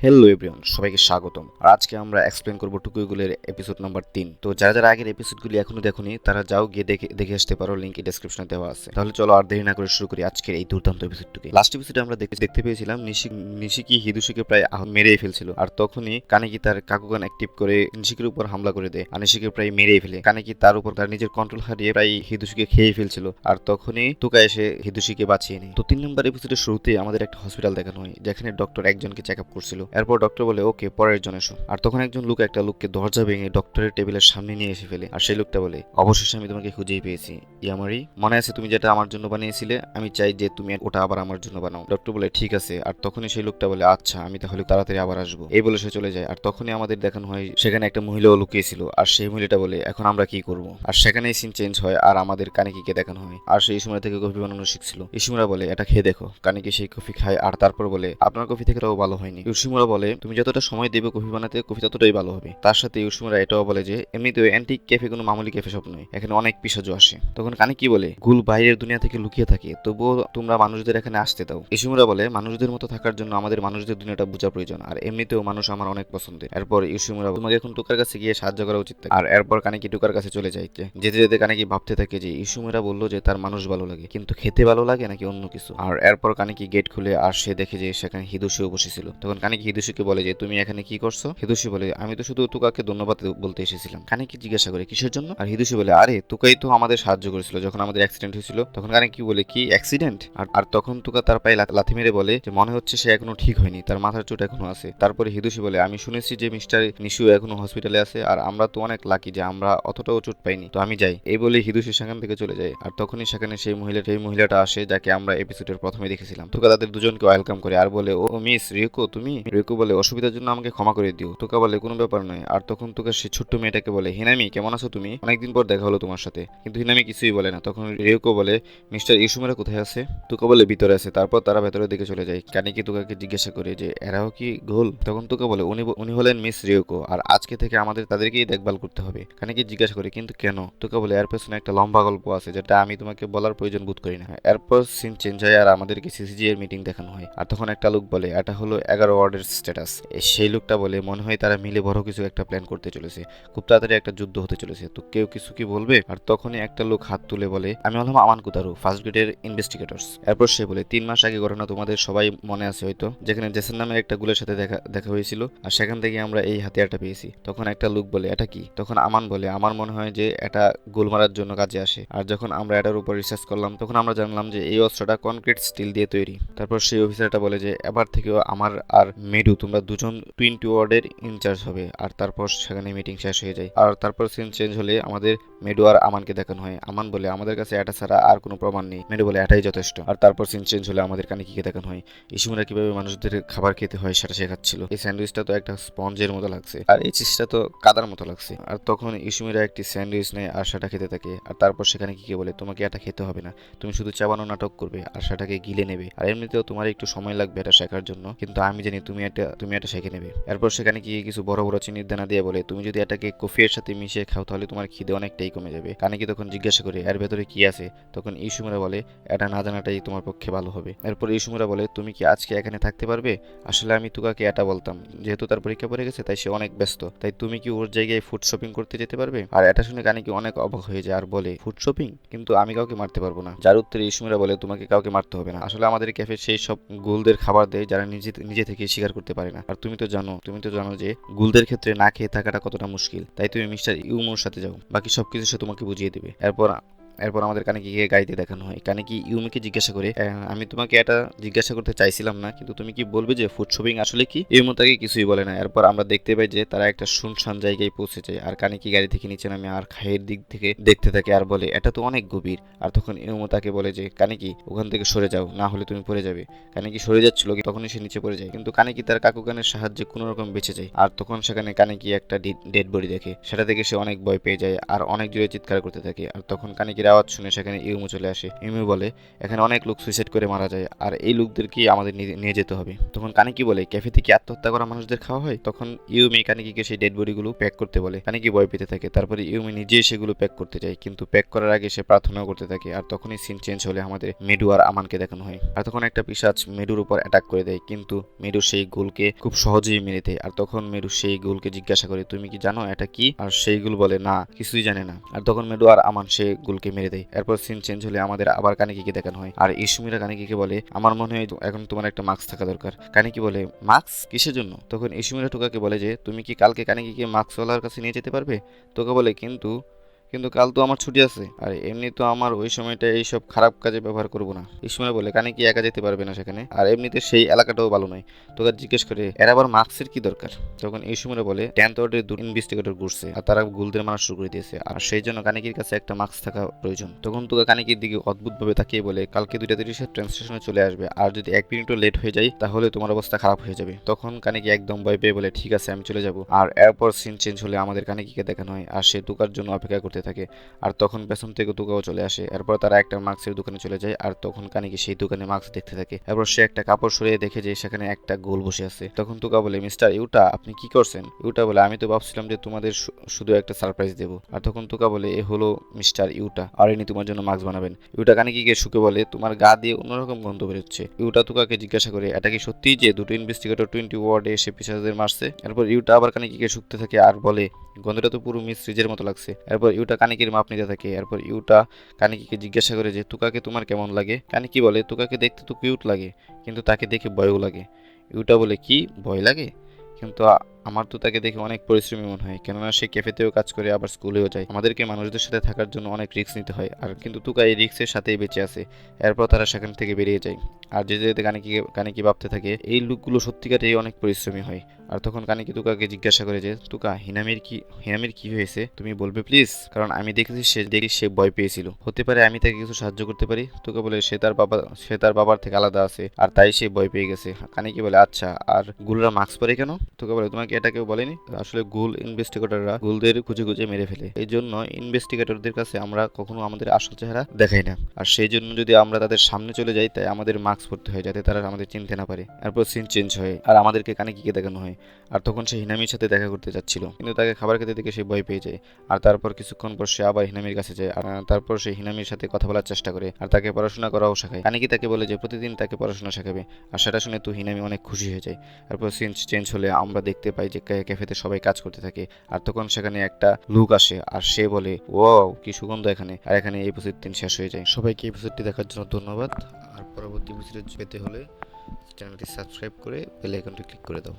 Hello everyone, সবাইকে স্বাগতম। আর আজকে আমরা এক্সপ্লেন করব টুকুইগুলের এপিসোড নাম্বার 3। তো যারা আগের এপিসোডগুলি এখনো দেখোনি তারা যাও গিয়ে দেখে আসতে পারো, লিংক ডেসক্রিপশনে দেওয়া আছে। তাহলে চলো আর দেরি না করে শুরু করি আজকের এই দুর্দান্ত এপিসোডটিকে। লাস্ট এপিসোডে আমরা দেখতে পেয়েছিলাম নিশিকি হিদুশিকে প্রায় মেরেই ফেলছিল, আর তখনই কানেকি তার কাকুগান অ্যাক্টিভ করে নিশিকির উপর হামলা করে দেয় আর নিশিকে প্রায় মেরেই ফেলে। কানেকি তার উপর তার নিজের কন্ট্রোল হারিয়ে প্রায় হিদুশিকে খেয়ে ফেলছিল, আর তখনই তুকা এসে হিদুশিকে বাঁচিয়ে নেয়। তো 3 নম্বর এপিসোডের শুরুতে আমাদের একটা হসপিটাল দেখানো হয় যেখানে ডক্টর একজনকে চেক আপ করছিল। এরপর ডক্টর বলে ওকে পরের জন এসো, আর তখন একজন লোক একটা লোককে দরজা ভেঙে ডক্টরের টেবিলের সামনে নিয়ে এসে ফেলে। আর সেই লোকটা বলে অবশেষে আমি তোমাকে খুঁজেই পেয়েছি ইয়ামারি, মনে আছে তুমি যেটা আমার জন্য বানিয়েছিলে, আমি চাই যে তুমি ওটা আবার আমার জন্য বানাও। ডক্টর বলে ঠিক আছে, আর তখনই সেই লোকটা বলে আচ্ছা আমি তাহলে তাড়াতাড়ি আবার আসবো, এই বলে সে চলে যায়। আর তখনই আমাদের দেখানো হয় সেখানে একটা মহিলাও লুকিয়েছিল, আর সেই মহিলাটা বলে এখন আমরা কি করব। আর সেখানেই সিন চেঞ্জ হয় আর আমাদের কানিকিকে দেখানো হয়, আর সেই সময় থেকে কফি বানানো শিখছিল। ইসিমুরা বলে এটা খেয়ে দেখো। কানিকি সেই কফি খায় আর তারপর বলে আপনার কফি থেকে তাও ভালো হয়নি। ইসিমুরা বলে তুমি যতটা সময় দেবে কফি বানাতে কফি ততটাই ভালো হবে। তার সাথে ইউসিমুরা এটাও বলে যে এমনিতেও অ্যান্টিক ক্যাফে কোনো মামুলি ক্যাফে শপ নয়, এখানে অনেক পিসাজও আসে। তখন কানিকি বলে গুল বাইরের দুনিয়া থেকে লুকিয়ে থাকে, তবুও তোমরা মানুষদের এখানে আসতে দাও। ইসিমুরা বলে মানুষদের মতো থাকার জন্য আমাদের মানুষদের দুনিয়াটা বোঝা প্রয়োজন, আর এমনিতেও মানুষ আমার অনেক পছন্দের। এরপর ইসিমুরা তোমাকে এখন টুকার কাছে গিয়ে সাহায্য করা উচিত। আর এরপর কানিকি টুকার কাছে চলে যায়। যেতে যেতে কানিকি ভাবতে থাকে যে ইসিমুরা বললো যে তার মানুষ ভালো লাগে, কিন্তু খেতে ভালো লাগে নাকি অন্য কিছু। আর এরপর কানিকি গেট খুলে আর সে দেখে যে সেখানে হিদুশিও বসেছিল। তখন কানিকি হিদুশিকে বলে যে তুমি এখানে কি করছো। হিদুশি বলে আমি তো শুধু তুকাকে ধন্যবাদ বলতে এসেছিলাম। কানিকি জিজ্ঞাসা করে কিসের জন্য। আর হিদুশি বলে আরে তুকাই তো আমাদের সাহায্য করেছিল যখন আমাদের অ্যাক্সিডেন্ট হয়েছিল। তখন কানিকি বলে কি অ্যাক্সিডেন্ট। আর তখন তুকা তার পায়ে লাথি মেরে বলে যে মনে হচ্ছে সে এখনো ঠিক হয়নি, তার মাথার চোট এখনো আছে। তারপরে হিদুশি বলে আমি শুনেছি যে মিস্টার নিশু এখনো হসপিটালে আছে, আর আমরা তো অনেক লাকি যে আমরা অতটাও চোট পাইনি, তো আমি যাই। এই বলে হিদুশি সেখান থেকে চলে যায়। আর তখনই সেখানে সেই মহিলাটা আসে যাকে আমরা এপিসোডের প্রথমে দেখেছিলাম। তুকা তাদের দুজনকে ওয়েলকাম করে আর বলে ও মিস রিকো তুমি। রিকো বলে অসুবিধার জন্য আমাকে ক্ষমা করে দিও। তুকা বলে কোনো ব্যাপার নয়। আর তখন তুকা সে ছোট্ট মেয়েটাকে বলে হিনামি কেমন আছো তুমি, অনেকদিন পর দেখা হলো তোমার সাথে। কিন্তু হিনামি কিছুই বলে না। তখন রিকো বলে মিস্টার ইসুমেরা কোথায় আছে। তুকা বলে ভিতরে আছে। তারপর তারা ভেতরের দিকে চলে যায়। কানিকি তুকাকে জিজ্ঞাসা করে যে এরাও কি গোল। তখন তুকা বলে উনি হলেন মিস রিওকো, আর আজকে থেকে আমাদের তাদেরকেই দেখভাল করতে হবে। কানিকি জিজ্ঞাসা করে কিন্তু কেন। তুকা বলে এর পেছনে একটা লম্বা গল্প আছে যেটা আমি তোমাকে বলার প্রয়োজন বোধ করি না। এরপর সিন চেঞ্জ হয় আর আমাদেরকে সিসিজি এর মিটিং দেখানো হয়। আর তখন একটা লোক বলে এটা হলো 11 ওয়ার্ডের স্ট্যাটাস। সেই লোকটা বলে মনে হয় তারা মিলে বড় কিছু একটা প্ল্যান করতে চলেছে, খুব তাড়াতাড়ি একটা যুদ্ধ হতে চলেছে, তো কেউ কিছু কি বলবে। আর তখনই একটা লোক হাত তুলে বলে আমি হলাম আমান কুতারু, ফার্স্ট গ্রেডের ইনভেস্টিগেটরস। এরপর সে বলে 3 মাস আগে ঘটনা তোমাদের সবাই মনে আছে হয়তো, যেখানে জেসন নামের একটা গুলের সাথে দেখা হয়েছিল, আর সেখান থেকে আমরা এই হাতিয়ারটা পেয়েছি। তখন একটা লোক বলে এটা কি। তখন আমান বলে আমার মনে হয় যে এটা গোল মারার জন্য কাজে আসে, আর যখন আমরা এটার উপর রিসার্চ করলাম তখন আমরা জানলাম যে এই অস্ত্রটা কনক্রিট স্টিল দিয়ে তৈরি। তারপর সেই অফিসারটা বলে যে এবার থেকেও আমার আর মেডু তোমরা দুজন 20 ওয়ার্ডের ইনচার্জ হবে। আর তারপর সেখানে মিটিং শেষ হয়ে যায়। আর তারপর সিন চেঞ্জ হলে আমাদের মেডু আর আমানকে দেখানো হয়। আমান বলে আমাদের কাছে এটা ছাড়া আর কোনো প্রমাণ নেই। মেডু বলে এটাই যথেষ্ট। আর তারপর সিন চেঞ্জ হলে আমাদের কানিকিকে দেখানো হয় ইসুমুরা কিভাবে মানুষদের খাবার খেতে হয় সেটা শেখাচ্ছিল। এই স্যান্ডউইচটা তো একটা স্পঞ্জের মতো লাগছে, আর এই চিজটা তো কাদার মতো লাগছে। আর তখন ইসুমিরা একটি স্যান্ডউইচ নেয় আর সেটা খেতে থাকে। আর তারপর সেখানে কি বলে তোমাকে এটা খেতে হবে না, তুমি শুধু চাবানো নাটক করবে আর সেটাকে গিলে নেবে, আর এমনিতেও তোমার একটু সময় লাগবে এটা শেখার জন্য, কিন্তু আমি জানি তুমি এটা শিখে নেবে। এরপর সেখানে কি কিছু বড় বড় চিনির দানা দিয়ে বলে তুমি যদি এটাকে কফির সাথে মিশিয়ে খাও তাহলে তোমার খিদে অনেকটাই কমে যাবে। কানিকি তখন জিজ্ঞাসা করে এর ভেতরে কি আছে। তখন ইসুমুরা বলে এটা না জানাটাই তোমার পক্ষে ভালো হবে। এরপর ইসুমুরা বলে তুমি কি আজকে এখানে থাকতে পারবে। আসলে আমি তুকাকে এটা বলতাম, যেহেতু তার পরীক্ষা পড়ে গেছে তাই সে অনেক ব্যস্ত, তাই তুমি কি ওর জায়গায় ফুড শপিং করতে যেতে পারবে। আর এটা শুনে কানিকি অনেক অবাক হয়ে যায় আর বলে ফুড শপিং, কিন্তু আমি কাউকে মারতে পারবো না। যার উত্তরে ইসুমিরা বলে তোমাকে কাউকে মারতে হবে না, আসলে আমাদের ক্যাফে সেই সব গুলদের খাবার দেয় যারা নিজে থেকে শিকার করতে পারে না। আর তুমি তো জানো যে গুলদের ক্ষেত্রে না খেয়ে থাকাটা কতটা মুশকিল, তাই তুমি মিস্টার ইউমোর সাথে যাও, বাকি সবকিছু সে তোমাকে বুঝিয়ে দেবে। এরপর আমাদের কানিকিকে গাড়িতে দেখানো হয়। কানিকি ইউমিকে জিজ্ঞাসা করে আমি তোমাকে এটা জিজ্ঞাসা করতে চাইছিলাম না, কিন্তু তুমি কি বলবে যে ফুড শপিং আসলে কি। ইউমো তাকে কিছুই বলে না। এরপর আমরা দেখতে পাই যে তারা একটা শুনশান জায়গায় পৌঁছে যায়, আর কানিকি গাড়ি থেকে নিচে নামে আর খায়ের দিক থেকে দেখতে থাকে আর বলে এটা তো অনেক গভীর। আর তখন ইউমো তাকে বলে যে কানিকি ওখান থেকে সরে যাও, না হলে তুমি পড়ে যাবে। কানিকি সরে যাচ্ছিল, তখনই সে নিচে পড়ে যায়, কিন্তু কানিকি তার কাকুগানের সাহায্যে কোনো রকম বেঁচে যায়। আর তখন সেখানে কানিকি একটা ডেড বডি দেখে, সেটা দেখে সে অনেক ভয় পেয়ে যায় আর অনেক জোরে চিৎকার করতে থাকে। আর তখন কানিকির আওয়াজ শুনে সেখানে ইউমি চলে আসে। ইউমি বলে এখানে অনেক লোক সুইসাইড করে মারা যায় আর এই লোকদেরকে আমাদের নিয়ে যেতে হবে। তখন কানিকি বলে ক্যাফেতে কি আত্মহত্যা করা মানুষদের খাওয়া হয়? তখন ইউমি কানিকিকে সেই ডেড বডিগুলো প্যাক করতে বলে। কানিকি ভয় পেতে থাকে। তারপরে ইউমি নিজেই সেগুলো প্যাক করতে যায়, কিন্তু প্যাক করার আগে সে প্রার্থনাও করতে থাকে। আর তখনই সিন চেঞ্জ হলে আমাদের মেডু আর আমানকে দেখানো হয়। আর তখন একটা পিশাচ মেডুর উপর অ্যাটাক করে দেয়, কিন্তু মেডু সেই গোলকে খুব সহজেই মেরে দেয়। আর তখন মেডু সেই গোলকে জিজ্ঞাসা করে তুমি কি জানো এটা কি? আর সেই গোল বলে না, কিছুই জানে না। আর তখন মেডু আর আমান সেই গোলকে মেরে দেয়। এরপর সিন চেঞ্জ হলে আমাদের আবার কানিকিকে দেখানো হয়। আর ইসুমিরা কানিকিকে বলে আমার মনে হয় এখন তোমার একটা মাস্ক থাকা দরকার। কানিকি বলে মাস্ক কিসের জন্য? তখন ইসুমিরা টোকাকে বলে যে তুমি কি কালকে কানিকিকে মাস্কওয়ালার কাছে নিয়ে যেতে পারবে? টোকা বলে কিন্তু কিন্তু কাল তো আমার ছুটি আছে, আর এমনি তো আমার ওই সময়টা এইসব খারাপ কাজে ব্যবহার করবো না। ইসমে বলে কানিকি একা যেতে পারবে না সেখানে, আর এমনিতে সেই এলাকাটাও ভালো নয়। তোকে জিজ্ঞেস করে এর আবার মাস্কের কি দরকার? তখন ইসমে বলে 10th ওয়ার্ডের 2 ইনভেস্টিগেটর ঘুরছে আর তারা গুলদের মারা শুরু করে দিয়েছে, আর সেই জন্য কানিকির কাছে একটা মাস্ক থাকা প্রয়োজন। তখন তোকে কানিকির দিকে অদ্ভুতভাবে তাকিয়ে বলে কালকে 2:30 ট্রেন স্টেশনে চলে আসবে, আর যদি 1 মিনিটও লেট হয়ে যায় তাহলে তোমার অবস্থা খারাপ হয়ে যাবে। তখন কানিকি একদম ভয় পেয়ে বলে ঠিক আছে আমি চলে যাব। আর এরপর সিন চেঞ্জ হলে আমাদের কানিকিকে দেখানো হয় আর সে তুকার জন্য অপেক্ষা করতে থাকে। আর তখন পেছন থেকে তুকাও চলে আসে। এরপর তারা একটা মাস্কের দোকানে চলে যায়, আর তখন কানিকি সেই দোকানে মাস্ক দেখতে থাকে। এরপর সে একটা কাপড় সরিয়ে দেখে যে সেখানে একটা গোল বসে আছে। তখন তুকা বলে মিস্টার ইউটা আপনি কি করছেন? ইউটা বলে আমি তো ভাবছিলাম যে তোমাদের শুধু একটা সারপ্রাইজ দেবো। আর তখন তুকা বলে এ হলো মিস্টার ইউটা, আর ইনি তোমার জন্য মাস্ক বানাবেন। ইউটা কানিকিকে শুকে বলে তোমার গা দিয়ে অন্যরকম গন্ধ বেরোচ্ছে। ইউটা তুকাকে জিজ্ঞাসা করে এটা কি সত্যিই যে 2টো ইনভেস্টিগেটর 20 ওয়ার্ডে এসে পিসাজদের মারছে? এরপর ইউটা আবার কানিকিকে শুকতে থাকে আর বলে গন্ধটা তো পুরো মিস ফ্রিজের মতো লাগছে। এরপর ইউটা কানিকির মাপ নিতে থাকে। এরপর ইউটা কানিকিকে জিজ্ঞাসা করে যে তুকাকে তোমার কেমন লাগে? কানিকি বলে তুকাকে দেখতে তো কিউট লাগে, কিন্তু তাকে দেখে ভয়ও লাগে। ইউটা বলে কি ভয় লাগে? কিন্তু আমার তো তাকে দেখে অনেক পরিশ্রমী মনে হয়, কেননা সে ক্যাফেতেও কাজ করে আবার স্কুলেও যায়। আমাদেরকে মানুষদের সাথে থাকার জন্য অনেক রিস্ক নিতে হয়, আর কিন্তু তুকা এই রিস্কের সাথেই বেঁচে আছে। এরপর তারা সেখান থেকে বেরিয়ে যায়। আর যেতে যেতে কানিকি ভাবতে থাকে এই লোকগুলো সত্যিকারেই অনেক পরিশ্রমী হয়। আর তখন কানিকি তুকাকে জিজ্ঞাসা করে যে তুকা হিনামির কি হয়েছে তুমি বলবে প্লিজ, কারণ আমি দেখেছি সে ভয় পেয়েছিল, হতে পারে আমি তাকে কিছু সাহায্য করতে পারি। তুকা বলে সে তার বাবার থেকে আলাদা আছে আর তাই সে ভয় পেয়ে গেছে। কানিকি বলে আচ্ছা, আর গুলরা মাস্ক পরে কেন? তুকা বলে তোমাকে এটা কেউ বলেনি? আসলে গুল ইনভেস্টিগেটররা গুলদের খুঁজে খুঁজে মেরে ফেলে, এই জন্য ইনভেস্টিগেটরদের কাছে আমরা কখনো আমাদের আসল চেহারা দেখাই না, আর সেই জন্য যদি আমরা তাদের সামনে চলে যাই তাই আমাদের মাস্ক পরতে হয় যাতে তারা আমাদের চিনতে না পারে। তারপর সিন চেঞ্জ হয় আর আমাদেরকে কানিকিকে দেখানো হয়। আর তখন সে হিনামির সাথে দেখা করতে যাচ্ছিল, কিন্তু তাকে খাবার খেতে দেখে সে ভয় পেয়ে যায়। আর তারপর কিছুক্ষণ পর সে আবার হিনামির কাছে যায়, আর তারপর সে হিনামির সাথে কথা বলার চেষ্টা করে আর তাকে পড়াশোনা করাও শেখায়। কানিকি তাকে বলে যে প্রতিদিন তাকে পড়াশোনা শেখাবে, আর সেটা শুনে তো হিনামি অনেক খুশি হয়ে যায়। তারপর সিন চেঞ্জ হলে আমরা দেখতে পাই যে ক্যাফেতে সবাই কাজ করতে থাকে। আর তখন সেখানে একটা লোক আসে আর সে বলে ও কি সুগন্ধ এখানে। আর এখানে এই এপিসোড 3 শেষ হয়ে যায়। সবাইকে এপিসোডটি দেখার জন্য ধন্যবাদ। আর পরবর্তী এপিসোড পেতে হলে চ্যানেলটি সাবস্ক্রাইব করে বেল আইকনটি ক্লিক করে দাও।